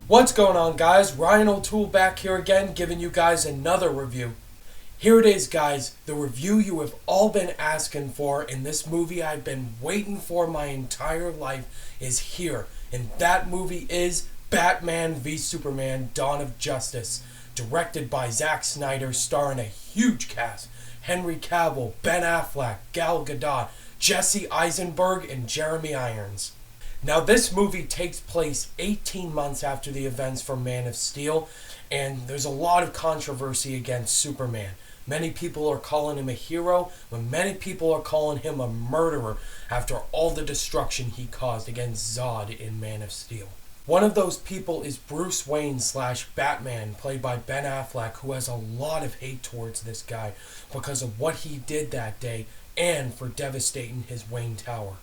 What's going on, guys? Ryan O'Toole back here again, giving you guys another review. Here it is, guys, the review you have all been asking for, in this movie I've been waiting for my entire life is here. And that movie is Batman v Superman: Dawn of Justice, directed by Zack Snyder, starring a huge cast: Henry Cavill, Ben Affleck, Gal Gadot, Jesse Eisenberg, and Jeremy Irons. Now, this movie takes place 18 months after the events from Man of Steel, and there's a lot of controversy against Superman. Many people are calling him a hero, but many people are calling him a murderer after all the destruction he caused against Zod in Man of Steel. One of those people is Bruce Wayne / Batman, played by Ben Affleck, who has a lot of hate towards this guy because of what he did that day and for devastating his Wayne Tower.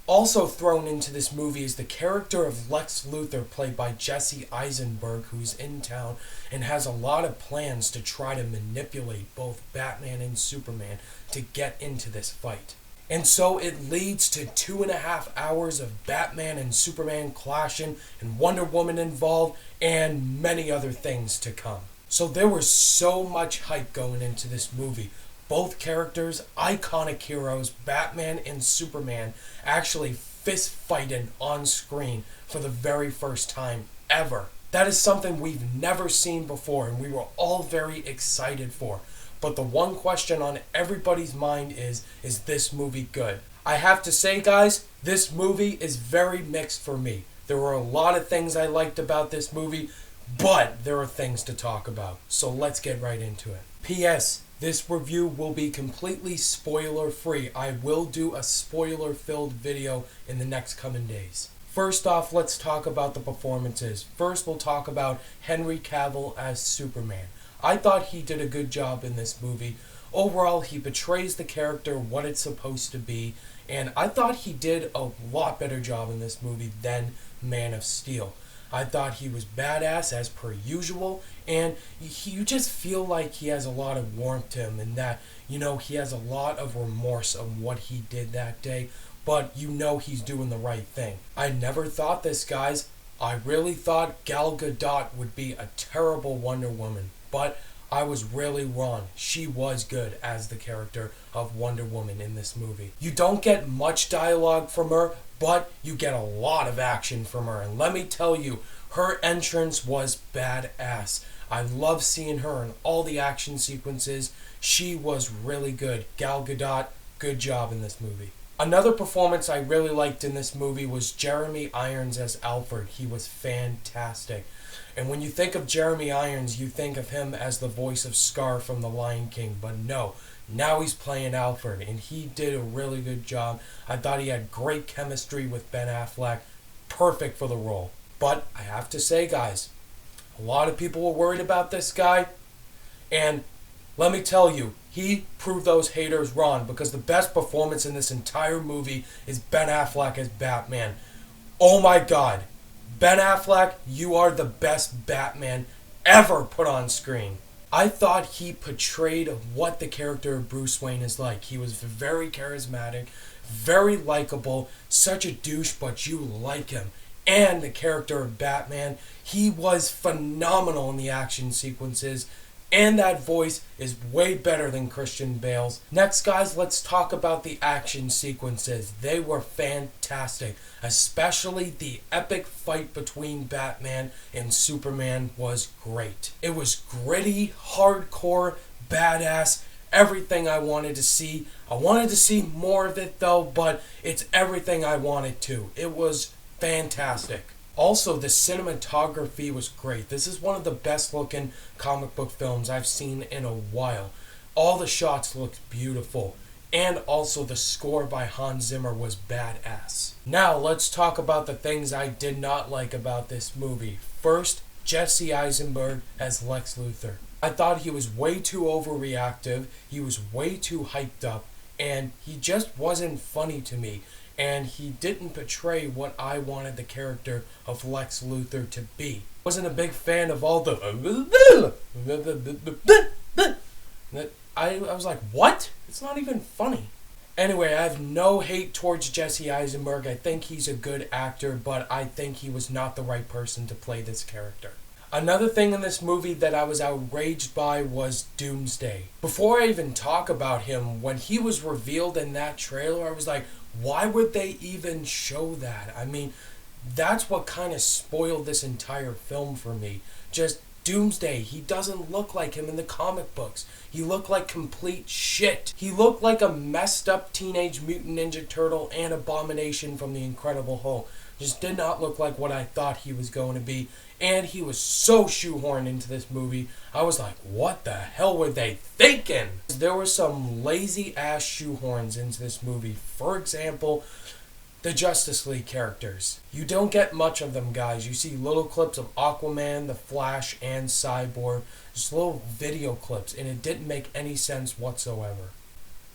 Also thrown into this movie is the character of Lex Luthor, played by Jesse Eisenberg, who's in town and has a lot of plans to try to manipulate both Batman and Superman to get into this fight. And so it leads to 2.5 hours of Batman and Superman clashing and Wonder Woman involved and many other things to come. So there was so much hype going into this movie. Both characters, iconic heroes, Batman and Superman, actually fist fighting on screen for the very first time ever. That is something we've never seen before, and we were all very excited for. But the one question on everybody's mind is this movie good? I have to say, guys, this movie is very mixed for me. There were a lot of things I liked about this movie, but there are things to talk about. So let's get right into it. P.S. This review will be completely spoiler-free. I will do a spoiler-filled video in the next coming days. First off, let's talk about the performances. First, we'll talk about Henry Cavill as Superman. I thought he did a good job in this movie. Overall, he portrays the character what it's supposed to be, and I thought he did a lot better job in this movie than Man of Steel. I thought he was badass as per usual, and you just feel like he has a lot of warmth to him, and that, he has a lot of remorse of what he did that day, but he's doing the right thing. I never thought this, guys. I really thought Gal Gadot would be a terrible Wonder Woman, but I was really wrong. She was good as the character of Wonder Woman in this movie. You don't get much dialogue from her, but you get a lot of action from her. And let me tell you, her entrance was badass. I love seeing her in all the action sequences. She was really good. Gal Gadot, good job in this movie. Another performance I really liked in this movie was Jeremy Irons as Alfred. He was fantastic. And when you think of Jeremy Irons, you think of him as the voice of Scar from The Lion King. But no, now he's playing Alfred, and he did a really good job. I thought he had great chemistry with Ben Affleck. Perfect for the role. But I have to say, guys, a lot of people were worried about this guy. And let me tell you, he proved those haters wrong, because the best performance in this entire movie is Ben Affleck as Batman. Oh my God. Ben Affleck, you are the best Batman ever put on screen. I thought he portrayed what the character of Bruce Wayne is like. He was very charismatic, very likable, such a douche, but you like him. And the character of Batman, he was phenomenal in the action sequences, and that voice is way better than Christian Bale's. Next, guys, let's talk about the action sequences. They were fantastic. Especially the epic fight between Batman and Superman was great. It was gritty, hardcore, badass, everything I wanted to see. I wanted to see more of it though, but it's everything I wanted to. It was fantastic. Also, the cinematography was great. This is one of the best looking comic book films I've seen in a while. All the shots looked beautiful. And also the score by Hans Zimmer was badass. Now, let's talk about the things I did not like about this movie. First, Jesse Eisenberg as Lex Luthor. I thought he was way too overreactive, he was way too hyped up, and he just wasn't funny to me. And he didn't portray what I wanted the character of Lex Luthor to be. Wasn't a big fan of all the I was like, what? It's not even funny. Anyway, I have no hate towards Jesse Eisenberg. I think he's a good actor, but I think he was not the right person to play this character. Another thing in this movie that I was outraged by was Doomsday. Before I even talk about him, when he was revealed in that trailer, I was like, why would they even show that? I mean, that's what kind of spoiled this entire film for me. Just Doomsday, he doesn't look like him in the comic books. He looked like complete shit. He looked like a messed up Teenage Mutant Ninja Turtle and Abomination from The Incredible Hulk. Just did not look like what I thought he was going to be. And he was so shoehorned into this movie. I was like, what the hell were they thinking? There were some lazy ass shoehorns into this movie. For example, the Justice League characters. You don't get much of them, guys. You see little clips of Aquaman, The Flash, and Cyborg. Just little video clips, and it didn't make any sense whatsoever.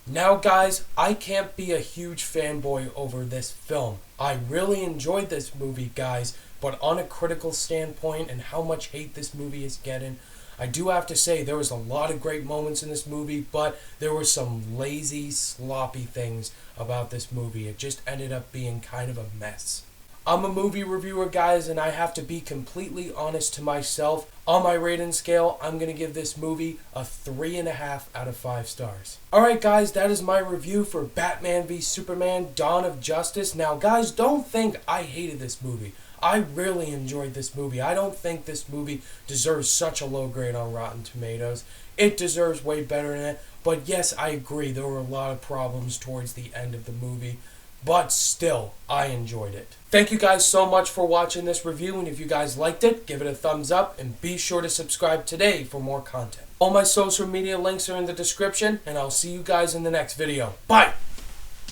Now, guys, I can't be a huge fanboy over this film. I really enjoyed this movie, guys, but on a critical standpoint and how much hate this movie is getting, I do have to say there was a lot of great moments in this movie, but there were some lazy, sloppy things about this movie. It just ended up being kind of a mess. I'm a movie reviewer, guys, and I have to be completely honest to myself. On my rating scale, I'm going to give this movie a 3.5 out of 5 stars. Alright, guys, that is my review for Batman v Superman: Dawn of Justice. Now, guys, don't think I hated this movie. I really enjoyed this movie. I don't think this movie deserves such a low grade on Rotten Tomatoes. It deserves way better than it. But yes, I agree, there were a lot of problems towards the end of the movie. But still, I enjoyed it. Thank you guys so much for watching this review, and if you guys liked it, give it a thumbs up, and be sure to subscribe today for more content. All my social media links are in the description, and I'll see you guys in the next video. Bye!